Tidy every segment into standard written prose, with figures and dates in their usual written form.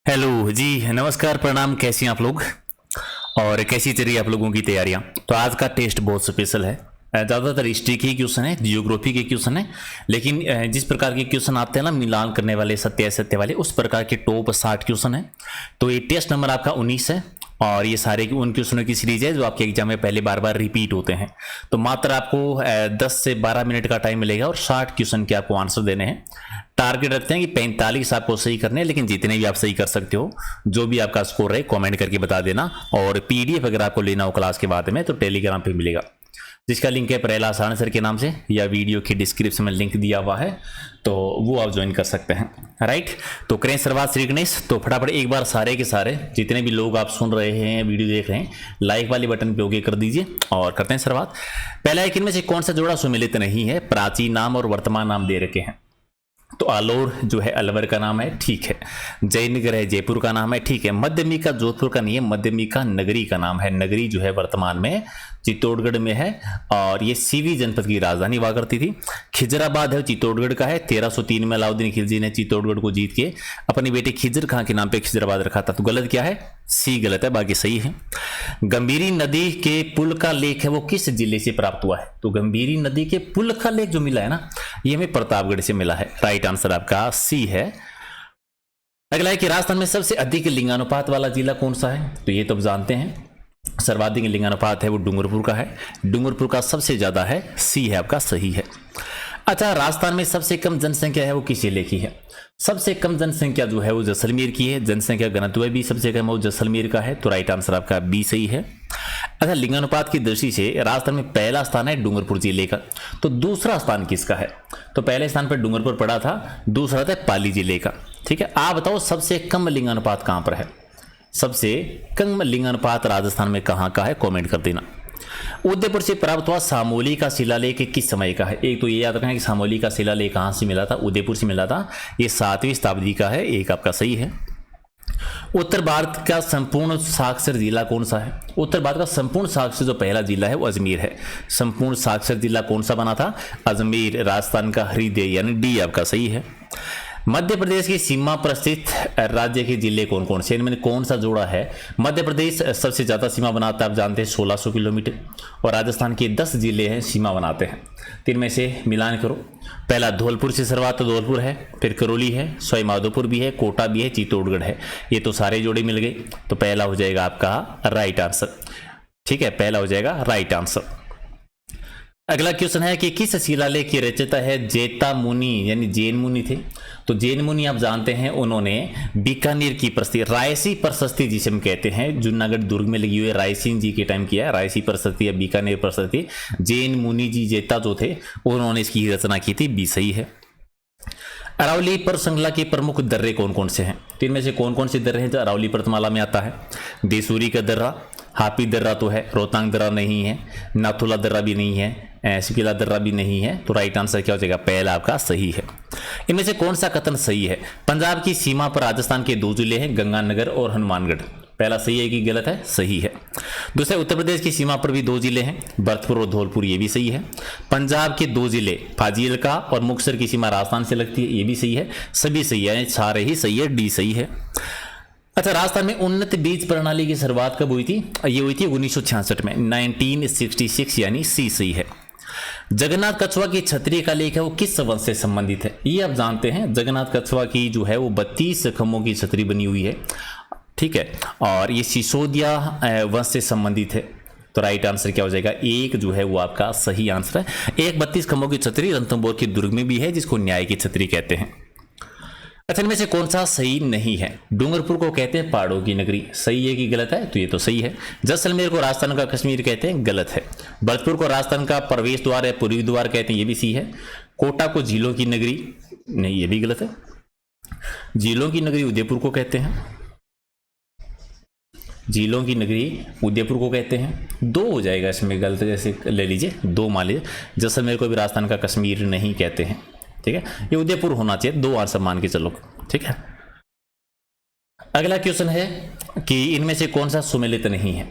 Hello जी, नमस्कार, प्रणाम। कैसे हैं आप लोग और कैसी चल रही है आप लोगों की तैयारियां? तो आज का टेस्ट बहुत स्पेशल है। ज़्यादातर हिस्ट्री के क्वेश्चन है, जियोग्राफी के क्वेश्चन है, लेकिन जिस प्रकार के क्वेश्चन आते हैं ना, मिलान करने वाले, सत्य असत्य वाले, उस प्रकार के टॉप 60 क्वेश्चन है। तो ये टेस्ट नंबर आपका 19 है और ये सारे उन क्वेश्चनों की सीरीज है जो आपके एग्जाम में पहले बार बार रिपीट होते हैं। तो मात्र आपको 10 से 12 मिनट का टाइम मिलेगा और 60 क्वेश्चन के आपको आंसर देने हैं। टारगेट रखते हैं कि 45 आपको सही करने हैं, लेकिन जितने भी आप सही कर सकते हो, जो भी आपका स्कोर है कमेंट करके बता देना। और पीडीएफ अगर आपको लेना हो क्लास के बाद में तो टेलीग्राम पे मिलेगा, जिसका लिंक है प्रहलाद सारन सर के नाम से, या वीडियो की डिस्क्रिप्शन में लिंक दिया हुआ है, तो वो आप ज्वाइन कर सकते हैं। राइट, तो करें शुरुआत श्री गणेश। तो फटाफट एक बार सारे के सारे जितने भी लोग आप सुन रहे हैं, वीडियो देख रहे हैं, लाइक वाले बटन पे ओके कर दीजिए और करते हैं शुरुआत। पहला है कि इनमें से कौन सा जोड़ा सुमिलित नहीं है? प्राचीन नाम और वर्तमान नाम दे रखे हैं। तो आलोर जो है अलवर का नाम है, ठीक है। जयनगर है जयपुर का नाम है, ठीक है। मध्यमिका जोधपुर का नहीं है, मध्यमिका नगरी का नाम है। नगरी जो है वर्तमान में चित्तौड़गढ़ में है और ये सीवी जनपद की राजधानी हुआ करती थी। खिजराबाद है चित्तौड़गढ़ का है। 1303 में अलाउद्दीन खिलजी ने चित्तौड़गढ़ को जीत के अपनी बेटे खिजर खां के नाम पे खिजराबाद रखा था। तो गलत क्या है? सी गलत है, बाकी सही है। गंभीरी नदी के पुल का लेख है वो किस जिले से प्राप्त हुआ है? तो गंभीरी नदी के पुल का लेख जो मिला है ना, ये हमें प्रतापगढ़ से मिला है। राइट आंसर आपका सी है। अगला है कि राजस्थान में सबसे अधिक लिंगानुपात वाला जिला कौन सा है? तो ये तो आप जानते हैं, सर्वाधिक लिंगानुपात है वो डूंगरपुर का है। डूंगरपुर का सबसे ज्यादा है, सी है आपका सही है। अच्छा, राजस्थान में सबसे कम जनसंख्या है वो किस जिले की है? सबसे कम जनसंख्या जो है वो जैसलमेर की है। जनसंख्या घनत्व भी सबसे कम वो जैसलमेर का है। तो राइट आंसर आपका बी सही है। अच्छा, लिंगानुपात की दृष्टि से राजस्थान में पहला स्थान है डूंगरपुर जिले का। तो दूसरा स्थान किसका है? तो पहले स्थान पर डूंगरपुर पड़ा था, दूसरा था पाली जिले का। ठीक है, आप बताओ सबसे कम लिंगानुपात कहां पर है? सबसे कम लिंगानुपात राजस्थान में कहां का है? कमेंट कर देना। उदयपुर से प्राप्त हुआ सामोली का शिलालेख किस समय का है? एक तो ये याद रखना कि सामोली का शिलालेख कहां से मिला था? उदयपुर से मिला था। ये 7वीं शताब्दी का है, एक आपका सही है। उत्तर भारत का संपूर्ण साक्षर जिला कौन सा है? उत्तर भारत का संपूर्ण साक्षर जो पहला जिला है वो अजमेर है। संपूर्ण साक्षर जिला कौन सा बना था? अजमेर, राजस्थान का हृदय, यानी डी आपका सही है। मध्य प्रदेश की सीमा पर स्थित राज्य के जिले कौन कौन से? इनमें कौन सा जोड़ा है? मध्य प्रदेश सबसे ज्यादा सीमा बनाता है, आप जानते हैं 1600 किलोमीटर, और राजस्थान के 10 जिले हैं सीमा बनाते हैं। तीन में से मिलान करो। पहला धौलपुर से शुरुआत, तो धौलपुर है, फिर करौली है, सवाई माधोपुर भी है, कोटा भी है, चित्तौड़गढ़ है। ये तो सारे जोड़े मिल गए, तो पहला हो जाएगा आपका राइट आंसर। ठीक है, पहला हो जाएगा राइट आंसर। अगला क्वेश्चन है कि किस शिलालेख की रचयिता है जैता मुनि, यानी जैन मुनि थे? तो जैन मुनि आप जानते हैं, उन्होंने बीकानेर की प्रशस्ति, रायसी प्रशस्ति जिसे हम कहते हैं, जूनागढ़ दुर्ग में लगी हुई है, रायसिंह जी के टाइम किया है, रायसी प्रशस्ति या बीकानेर प्रशस्ति। जैन मुनि जी जैता जो थे, उन्होंने इसकी रचना की थी, बी सही है। अरावली पर्वत श्रृंखला के प्रमुख दर्रे कौन कौन से हैं? तो इनमें से कौन कौन से दर्रे हैं जो अरावली पर्वतमाला में आता है? देसूरी का दर्रा, हापी दर्रा तो है, रोहतांग दर्रा नहीं है, नाथुला दर्रा भी नहीं है, सिपिला दर्रा भी नहीं है। तो राइट आंसर क्या हो जाएगा? पहला आपका सही है। इनमें से कौन सा कथन सही है? पंजाब की सीमा पर राजस्थान के 2 जिले हैं, गंगानगर और हनुमानगढ़। पहला सही है कि गलत है? सही है। दूसरा, उत्तर प्रदेश की सीमा पर भी 2 जिले हैं, भरतपुर और धौलपुर, ये भी सही है। पंजाब के 2 जिले फाजिलका और मुक्तसर की सीमा राजस्थान से लगती है, ये भी सही है। सभी सही है, सारे ही सही है, डी सही है। अच्छा, राजस्थान में उन्नत बीज प्रणाली की शुरुआत कब हुई थी? ये हुई थी 1966 में, 1966, यानी सी सही है। जगन्नाथ कछुआ की छतरी का लेख है वो किस वंश से संबंधित है? ये आप जानते हैं, जगन्नाथ कछुआ की जो है वो 32 खम्भों की छतरी बनी हुई है। ठीक है, और ये सिसोदिया वंश से संबंधित है। तो राइट आंसर क्या हो जाएगा? एक जो है वो आपका सही आंसर है। एक 32 खम्भों की छतरी रणथंभौर के दुर्ग में भी है, जिसको न्याय की छतरी कहते हैं। अच्छा, इनमें से कौन सा सही नहीं है? डूंगरपुर को कहते हैं पहाड़ों की नगरी, सही है कि गलत है? तो ये तो सही है। जैसलमेर को राजस्थान का कश्मीर कहते हैं, गलत है। भरतपुर को राजस्थान का प्रवेश द्वार या पूर्वी द्वार कहते हैं, ये भी सही है। कोटा को झीलों की नगरी, नहीं, ये भी गलत है। झीलों की नगरी उदयपुर को कहते हैं, झीलों की नगरी उदयपुर को कहते हैं। 2 हो जाएगा इसमें, गलत जैसे ले लीजिए, 2 मान लीजिए। जैसलमेर को भी राजस्थान का कश्मीर नहीं कहते हैं। ठीक है, ये उदयपुर होना चाहिए, 2 आंसर मान के चलो। ठीक है, अगला क्वेश्चन है कि इनमें से कौन सा सुमेलित नहीं है?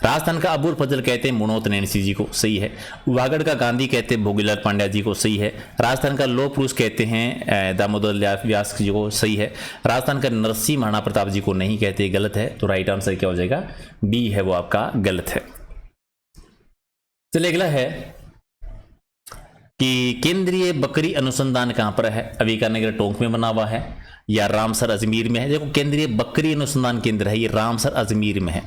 राजस्थान का अबुल फजल कहते हैं मुनोत नैनसी जी को, सही है। वागड़ का गांधी कहते हैं भोगीलाल पांड्या जी को, सही है। राजस्थान का लौह पुरुष कहते हैं दामोदर व्यास जी को, सही है। राजस्थान का नरसिंह महाराणा प्रताप जी को नहीं कहते, गलत है। तो राइट आंसर क्या हो जाएगा, बी है वो आपका गलत है। चलिए अगला है कि केंद्रीय बकरी अनुसंधान कहां पर है। अविका नगर टोंक में बना हुआ है या रामसर अजमेर में है। देखो केंद्रीय बकरी अनुसंधान केंद्र है, ये रामसर अजमेर में है,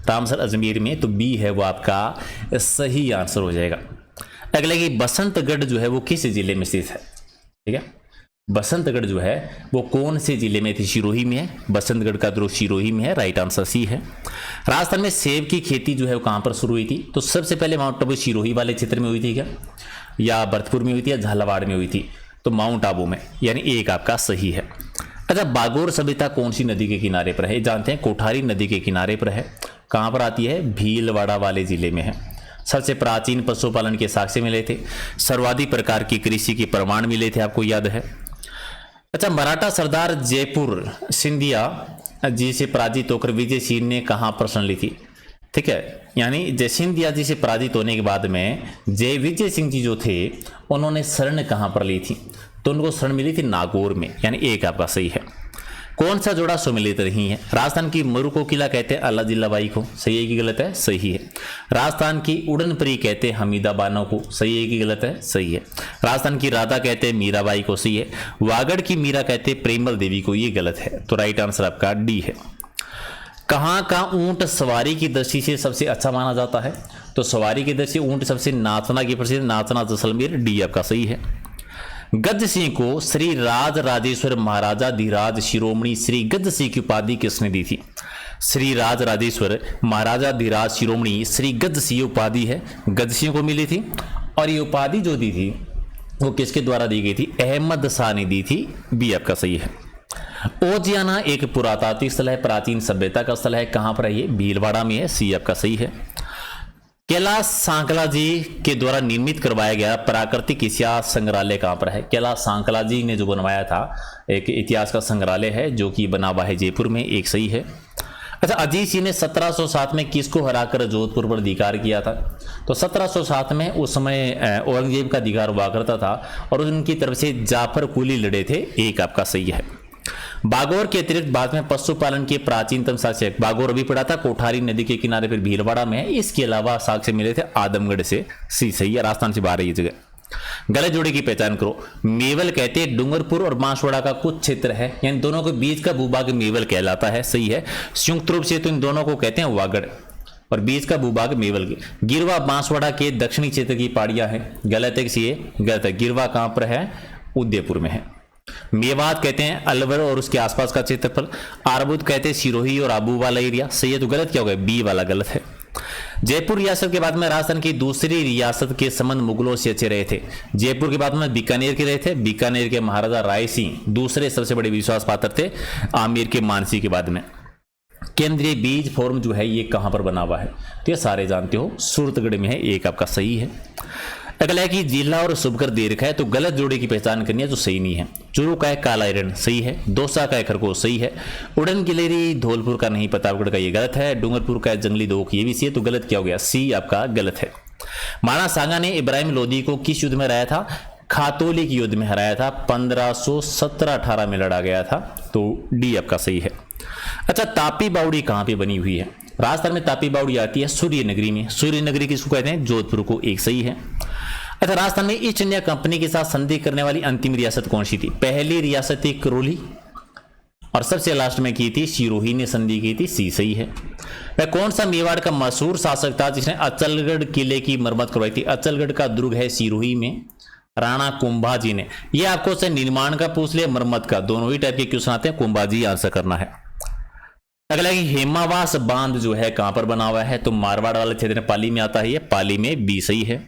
रामसर अजमेर में, तो बी है वो आपका सही आंसर हो जाएगा। अगला कि बसंतगढ़ जो है वो किस जिले में स्थित है, ठीक है। बसंतगढ़ जो है वो कौन से जिले में थी, सिरोही में है। बसंतगढ़ का दुर्ग सिरोही में है, राइट आंसर सी है। राजस्थान में सेब की खेती जो है वो कहां पर शुरू हुई थी, तो सबसे पहले माउंट आबू सिरोही वाले क्षेत्र में हुई थी क्या, या भरतपुर में हुई थी, या झालावाड़ में हुई थी, तो माउंट आबू में, यानी एक आपका सही है। अच्छा, बागोर सभ्यता कौन सी नदी के किनारे पर है, जानते हैं कोठारी नदी के किनारे पर है। कहां पर आती है, भीलवाड़ा वाले जिले में है। सबसे प्राचीन पशुपालन के साक्ष्य मिले थे, सर्वाधिक प्रकार की कृषि के प्रमाण मिले थे, आपको याद है। अच्छा, मराठा सरदार जयपुर सिंधिया जी से पराजित होकर विजय सिंह ने कहां पर शरण ली थी, ठीक है। यानी जय सिंधिया जी से पराजित होने के बाद में जय विजय सिंह जी जो थे उन्होंने शरण कहां पर ली थी, तो उनको शरण मिली थी नागौर में, यानी एक आपका सही है। कौन सा जोड़ा सुमिलित नहीं है, राजस्थान की मरु को किला कहते हैं अल्लाह जिल्लाबाई को, सही है कि गलत है, सही है। राजस्थान की उड़न परी कहते हैं हमीदा बानो को, सही है कि गलत है, सही है। राजस्थान की राधा कहते हैं मीराबाई को, सही है। वागड़ की मीरा कहते हैं प्रेमल देवी को, ये गलत है। तो राइट आंसर आपका डी है। कहाँ का ऊंट सवारी की दृष्टि से सबसे अच्छा माना जाता है, तो सवारी की दृष्टि ऊंट सबसे नाचना की प्रसिद्ध, नाचना जैसलमेर, डी आपका सही है। गज सिंह को श्री राज राजेश्वर महाराजा धीराज शिरोमणि श्री गज सिंह की उपाधि किसने दी थी, श्री राज राजेश्वर महाराजा धीराज शिरोमणि श्री गज सिंह उपाधि है, गज सिंह को मिली थी। और ये उपाधि जो दी थी वो किसके द्वारा दी गई थी, अहमद शाह ने दी थी, बी आपका सही है। ओजियाना एक पुरातात्विक स्थल है, प्राचीन सभ्यता का स्थल है, कहां पर है ये, भीलवाड़ा में है, सी आपका सही है। कैलाश सांकला जी के द्वारा निर्मित करवाया गया प्राकृतिक इतिहास संग्रहालय कहां पर है, कैलाश सांकला जी ने जो बनवाया था एक इतिहास का संग्रहालय है जो कि बना हुआ है जयपुर में, एक सही है। अच्छा, अजीत सिंह ने 1707 में किसको हराकर जोधपुर पर अधिकार किया था, तो 1707 में उस समय औरंगजेब का अधिकार हुआ करता था और उनकी तरफ से जाफर कुली लड़े थे, एक आपका सही है। बागौर के अतिरिक्त बाद में पशुपालन के प्राचीनतम साक्ष्य, बागौर अभी पड़ा था कोठारी नदी के किनारे पर भीलवाड़ा में है, इसके अलावा साक्ष्य मिले थे आदमगढ़ से, सी सही है। राजस्थान से बाहर है ये जगह। गलत जोड़े की पहचान करो, मेवल कहते हैं डूंगरपुर और बांसवाड़ा का कुछ क्षेत्र है, यानी दोनों के बीच का भूभाग मेवल कहलाता है, सही है। संयुक्त रूप से तो इन दोनों को कहते हैं वागड़ और बीच का भूभाग मेवल के। गिरवा बांसवाड़ा के दक्षिणी क्षेत्र की पहाड़ियां हैं, गलत है कि गलत है। गिरवा कहां पर है, उदयपुर में है। मेवात कहते हैं अलवर और उसके आसपास का क्षेत्रफल। आरबुद कहते हैं सिरोही और आबू वाला एरिया, सही है। तो गलत क्या होगा, बी वाला गलत है। जयपुर रियासत के बाद में राजस्थान की दूसरी रियासत के संबंध मुगलों से अच्छे रहे थे। जयपुर के बाद में बीकानेर के रहे थे, बीकानेर के महाराजा राय सिंह दूसरे सबसे बड़े विश्वास पात्र थे आमेर के मानसी के बाद में। केंद्रीय बीज फोरम जो है ये कहां पर बना हुआ है, तो ये सारे जानते हो, सूरतगढ़ में है, एक आपका सही है। अगला है कि जिला और शुभकर दे रखा है, तो गलत जोड़े की पहचान करनी है जो सही नहीं है। चूरू का है काला हिरण, सही है। दौसा का है खरगोश, सही है। उड़न गिलेरी धौलपुर का नहीं, प्रतापगढ़ का ये गलत है। डूंगरपुर का है जंगली दोक, ये भी सी है, तो गलत क्या हो गया, सी आपका गलत है। माना सांगा ने इब्राहिम लोदी को किस युद्ध में हराया था, खातोली के युद्ध में हराया था, 1517-18 में लड़ा गया था, तो डी आपका सही है। अच्छा, तापी बावड़ी कहां पे बनी हुई है, राजस्थान में तापी बावड़ी आती है सूर्य नगरी में। सूर्य नगरी किसको कहते हैं, जोधपुर को, एक सही है। अच्छा, राजस्थान में ईस्ट इंडिया कंपनी के साथ संधि करने वाली अंतिम रियासत कौन सी थी, पहली रियासत थी करौली और सबसे लास्ट में की थी सिरोही ने संधि की थी, सी सही है। वह कौन सा मेवाड़ का मशहूर शासक था जिसने अचलगढ़ किले की मरम्मत करवाई थी, अचलगढ़ का दुर्ग है सिरोही में, राणा कुंभाजी ने। ये आपको से निर्माण का पूछ लिया, मरम्मत का, दोनों ही टाइप के क्वेश्चन आते हैं, कुंभाजी आंसर करना है। अगला कि हेमावास बांध जो है कहां पर बना हुआ है, तो मारवाड़ वाले क्षेत्र में पाली में आता है, ये पाली में, बी सही है।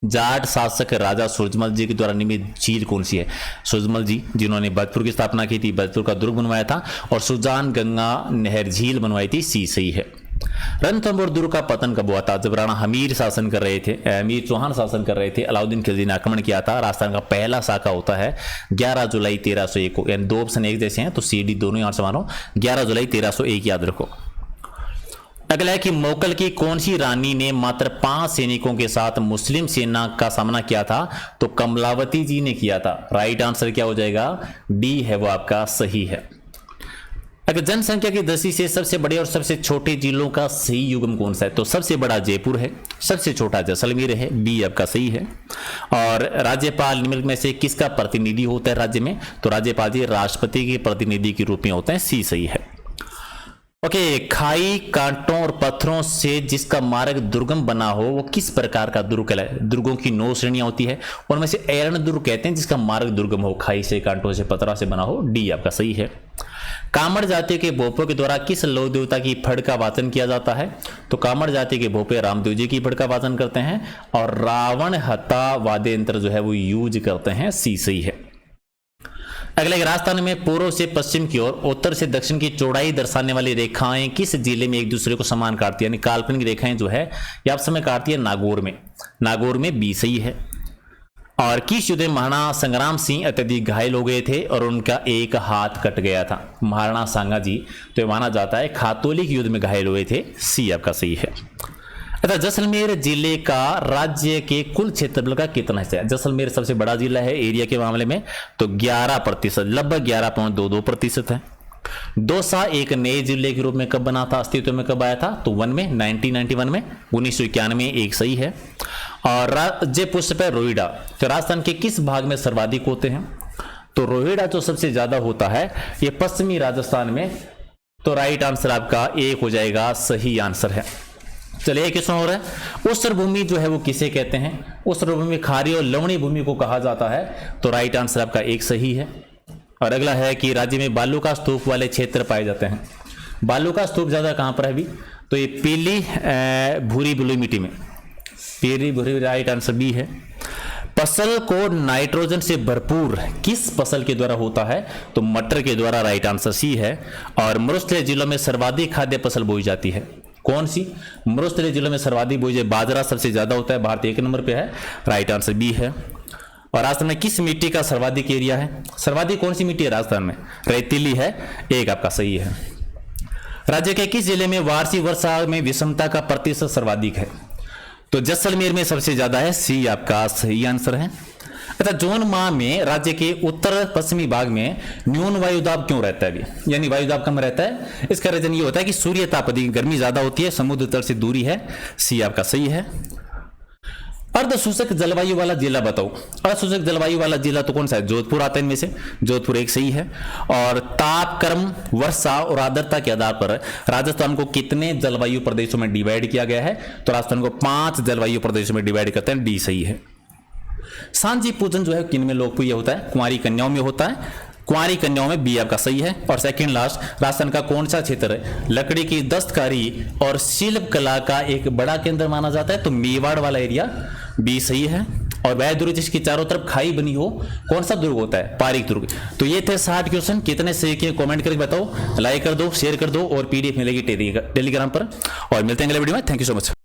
जाट शासक राजा सूरजमल जी के द्वारा निर्मित झील कौन सी है, सूरजमल जी जिन्होंने भरतपुर की स्थापना की थी, भरतपुर का दुर्ग बनवाया था और सुजान गंगा नहर झील बनवाई थी, सी सही है। रणथंभौर दुर्ग का पतन कब हुआ था, जब राणा हमीर शासन कर रहे थे, हमीर चौहान शासन कर रहे थे, अलाउद्दीन खिलजी ने आक्रमण किया था। राजस्थान का पहला साका होता है 11 जुलाई 1301 को, यानी दो ऑप्शन एक जैसे हैं, तो सी डी दोनों यहां से मानो, 11 जुलाई 1301 याद रखो। अगला है कि मोकल की कौन सी रानी ने मात्र 5 सैनिकों के साथ मुस्लिम सेना का सामना किया था? तो कमलावती जी ने किया था। राइट आंसर क्या हो जाएगा? डी है वो आपका सही है। अगर जनसंख्या की दृष्टि से सबसे बड़े और सबसे छोटे जिलों का सही युग्म कौन सा है? तो सबसे बड़ा जयपुर है, सबसे छोटा जैसलमेर है, बी आपका सही है। और राज्यपाल निम्नलिखित में से किसका प्रतिनिधि होता है राज्य में? तो राज्यपाल जी राष्ट्रपति के प्रतिनिधि के रूप में होते हैं, सी सही है। ओके, खाई, कांटों और पत्थरों से जिसका मार्ग दुर्गम बना हो वो किस प्रकार का दुर्ग कहलाए? दुर्गों की 9 श्रेणियां होती है, उनमें से एरण दुर्ग कहते हैं जिसका मार्ग दुर्गम हो, खाई से, कांटों से, पत्थरों से बना हो, डी आपका सही है। कामड़ जाति के भोपों के द्वारा किस लोक देवता की फड़ का वाचन किया जाता है? तो कामड़ जाति के भोपे रामदेव जी की फड़ का वाचन करते हैं और रावण हत्ता वाद्य यंत्र जो है वो यूज करते हैं, सी सही है। अगले, राजस्थान में पूर्व से पश्चिम की ओर, उत्तर से दक्षिण की चौड़ाई दर्शाने वाली रेखाएं किस जिले में एक दूसरे को समान काटती है? यानी काल्पनिक रेखाएं जो है ये आप समय काटती है नागौर में, नागौर में बी सही है। और किस युद्ध में महाराणा संग्राम सिंह अत्यधिक घायल हो गए थे और उनका एक हाथ कट गया था? महाराणा सांगा जी तो ये माना जाता है खातौली के युद्ध में घायल हुए थे, सी आपका सही है। अच्छा, जैसलमेर जिले का राज्य के कुल क्षेत्रफल का कितना हिस्सा है? जैसलमेर सबसे बड़ा जिला है एरिया के मामले में, तो 11%, लगभग 11.22% है। दौसा एक नए जिले के रूप में कब बना था, अस्तित्व में कब आया था? तो 1991 में, 1991 में, एक सही है। और राज्य पुष्प है रोहिड़ा, तो राजस्थान के किस भाग में सर्वाधिक होते हैं? तो रोहिड़ा जो सबसे ज्यादा होता है ये पश्चिमी राजस्थान में, तो राइट आंसर आपका एक हो जाएगा, सही आंसर है। चलिए एक क्वेश्चन हो रहा है, उस्र भूमि जो है वो किसे कहते हैं? उस्र भूमि खारी और लवणी भूमि को कहा जाता है, तो राइट आंसर आपका एक सही है। और अगला है कि राज्य में बालू का स्तूप वाले क्षेत्र पाए जाते हैं। बालू का स्तूप ज्यादा कहां पर है अभी? तो ये पीली भूरी बलुई मिट्टी में, पीली भूरी, राइट आंसर बी है। फसल को नाइट्रोजन से भरपूर किस फसल के द्वारा होता है? तो मटर के द्वारा, राइट आंसर सी है। और मरुस्थलीय जिलों में सर्वाधिक खाद्य फसल बोई जाती है, कौन सी? मरुस्थलीय जिलों में सर्वाधिक बोई जाती, बाजरा सबसे ज्यादा होता है, भारत 1 नंबर पे है, राइट आंसर बी है। और राजस्थान में किस मिट्टी का सर्वाधिक एरिया है? सर्वाधिक कौन सी मिट्टी है राजस्थान में? रेतीली है, एक आपका सही है। राज्य के किस जिले में वार्षिक वर्षा में विषमता का प्रतिशत सर्वाधिक है? तो जैसलमेर में सबसे ज्यादा है, सी आपका सही आंसर है। अच्छा, जून माह में राज्य के उत्तर पश्चिमी भाग में न्यून वायुदाब क्यों रहता है अभी, यानी वायुदाब कम रहता है? इसका रीजन ये होता है कि सूर्य ताप अधिक, गर्मी ज्यादा होती है, समुद्र तल से दूरी है, सी आपका सही है। अर्धशुष्क जलवायु वाला जिला बताओ। अर्धशुष्क जलवायु वाला जिला तो कौन सा है? जोधपुर आता है इनमें से, जोधपुर एक सही है। और तापक्रम, वर्षा और आर्द्रता के आधार पर राजस्थान को कितने जलवायु प्रदेशों में डिवाइड किया गया है? तो राजस्थान को 5 जलवायु प्रदेशों में डिवाइड करते हैं, डी सही है। सांझी पूजन जो है किन में लोकप्रिय होता है? कुंवारी कन्याओं में होता है, कुंवारी कन्याओं में, बी आपका सही है। और सेकंड लास्ट, राजस्थान का कौन सा क्षेत्र है लकड़ी की दस्तकारी और शिल्प कला का एक बड़ा केंद्र माना जाता है? तो मेवाड़ वाला एरिया, बी सही है। और वह दुर्ग जिसकी चारों तरफ खाई बनी हो, कौन सा दुर्ग होता है? पारीक दुर्ग। तो ये थे 60 क्वेश्चन, कितने सही किए कमेंट करके बताओ, लाइक कर दो, शेयर कर दो और पीडीएफ मिलेगी टेलीग्राम पर। और मिलते हैं अगले वीडियो में, थैंक यू सो मच।